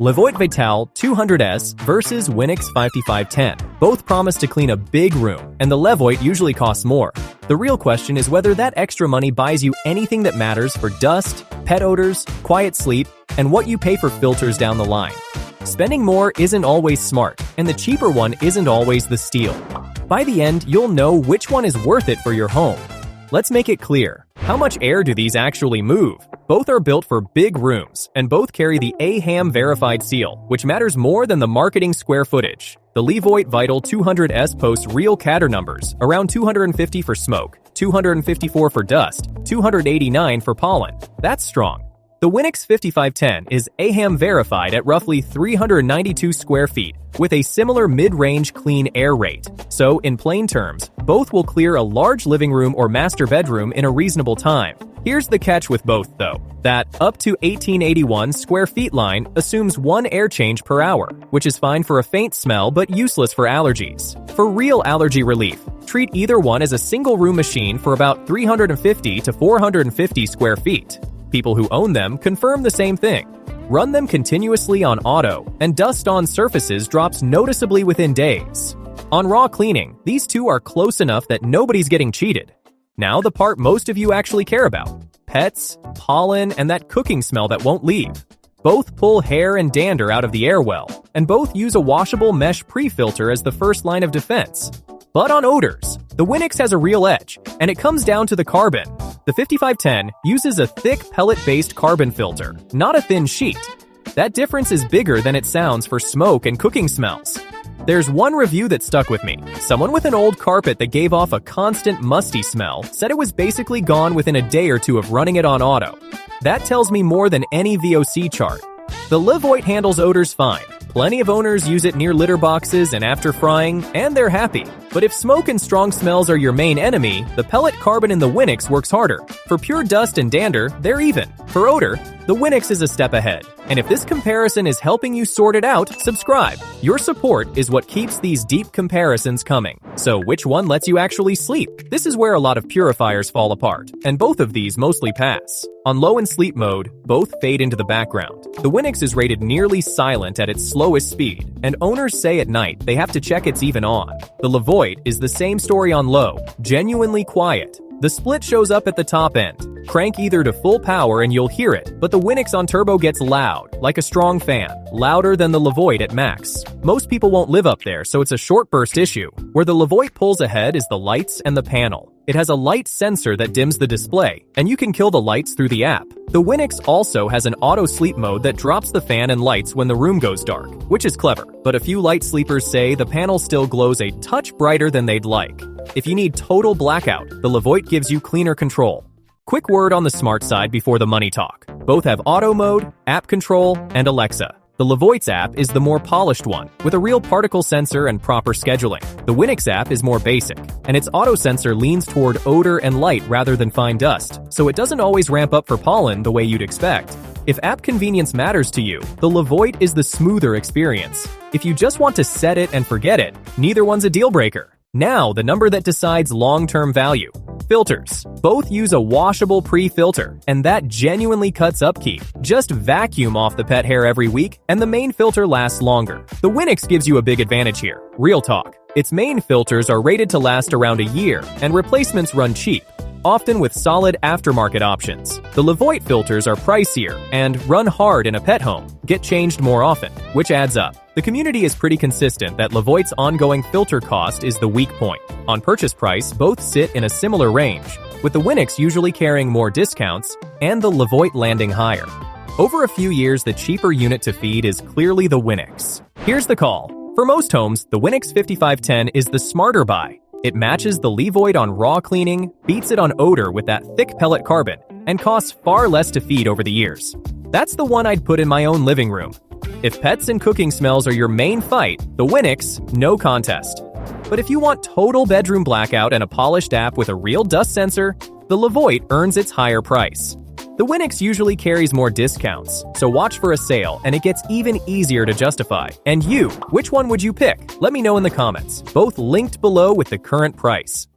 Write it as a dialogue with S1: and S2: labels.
S1: Levoit Vital 200S versus Winix 5510. Both promise to clean a big room, and the Levoit usually costs more. The real question is whether that extra money buys you anything that matters for dust, pet odors, quiet sleep, and what you pay for filters down the line. Spending more isn't always smart, and the cheaper one isn't always the steal. By the end, you'll know which one is worth it for your home. Let's make it clear. How much air do these actually move? Both are built for big rooms, and both carry the AHAM verified seal, which matters more than the marketing square footage. The Levoit Vital 200S posts real Catter numbers, around 250 for smoke, 254 for dust, 289 for pollen. That's strong. The Winix 5510 is AHAM verified at roughly 392 square feet, with a similar mid-range clean air rate. So, in plain terms, both will clear a large living room or master bedroom in a reasonable time. Here's the catch with both, though. That up to 1881 square feet line assumes one air change per hour, which is fine for a faint smell but useless for allergies. For real allergy relief, treat either one as a single room machine for about 350 to 450 square feet. People who own them confirm the same thing. Run them continuously on auto, and dust on surfaces drops noticeably within days. On raw cleaning, these two are close enough that nobody's getting cheated. Now the part most of you actually care about: pets, pollen, and that cooking smell that won't leave. Both pull hair and dander out of the air well, and both use a washable mesh pre-filter as the first line of defense. But on odors, the Winix has a real edge, and it comes down to the carbon. The 5510 uses a thick pellet-based carbon filter, not a thin sheet. That difference is bigger than it sounds for smoke and cooking smells. There's one review that stuck with me. Someone with an old carpet that gave off a constant musty smell said it was basically gone within a day or two of running it on auto. That tells me more than any VOC chart. The Levoit handles odors fine. Plenty of owners use it near litter boxes and after frying, and they're happy. But if smoke and strong smells are your main enemy, the pellet carbon in the Winix works harder. For pure dust and dander, they're even. For odor, the Winix is a step ahead. And if this comparison is helping you sort it out, subscribe. Your support is what keeps these deep comparisons coming. So which one lets you actually sleep? This is where a lot of purifiers fall apart, and both of these mostly pass. On low and sleep mode, both fade into the background. The Winix is rated nearly silent at its slowest speed, and owners say at night they have to check it's even on. The Levoit is the same story on low, genuinely quiet. The split shows up at the top end. Crank either to full power and you'll hear it, but the Winix on turbo gets loud, like a strong fan, louder than the Levoit at max. Most people won't live up there, so it's a short burst issue. Where the Levoit pulls ahead is the lights and the panel. It has a light sensor that dims the display, and you can kill the lights through the app. The Winix also has an auto sleep mode that drops the fan and lights when the room goes dark, which is clever. But a few light sleepers say the panel still glows a touch brighter than they'd like. If you need total blackout, the Levoit gives you cleaner control. Quick word on the smart side before the money talk. Both have auto mode, app control, and Alexa. The Levoit's app is the more polished one, with a real particle sensor and proper scheduling. The Winix app is more basic, and its auto sensor leans toward odor and light rather than fine dust, so it doesn't always ramp up for pollen the way you'd expect. If app convenience matters to you, the Levoit is the smoother experience. If you just want to set it and forget it, neither one's a deal breaker. Now, the number that decides long-term value. Filters. Both use a washable pre-filter, and that genuinely cuts upkeep. Just vacuum off the pet hair every week, and the main filter lasts longer. The Winix gives you a big advantage here. Real talk. Its main filters are rated to last around a year, and replacements run cheap, often with solid aftermarket options. The Levoit filters are pricier and run hard in a pet home, get changed more often, which adds up. The community is pretty consistent that Levoit's ongoing filter cost is the weak point. On purchase price, both sit in a similar range, with the Winix usually carrying more discounts and the Levoit landing higher. Over a few years, the cheaper unit to feed is clearly the Winix. Here's the call. For most homes, the Winix 5510 is the smarter buy. It matches the Levoit on raw cleaning, beats it on odor with that thick pellet carbon, and costs far less to feed over the years. That's the one I'd put in my own living room. If pets and cooking smells are your main fight, the Winix, no contest. But if you want total bedroom blackout and a polished app with a real dust sensor, the Levoit earns its higher price. The Winix usually carries more discounts, so watch for a sale and it gets even easier to justify. And you, which one would you pick? Let me know in the comments, both linked below with the current price.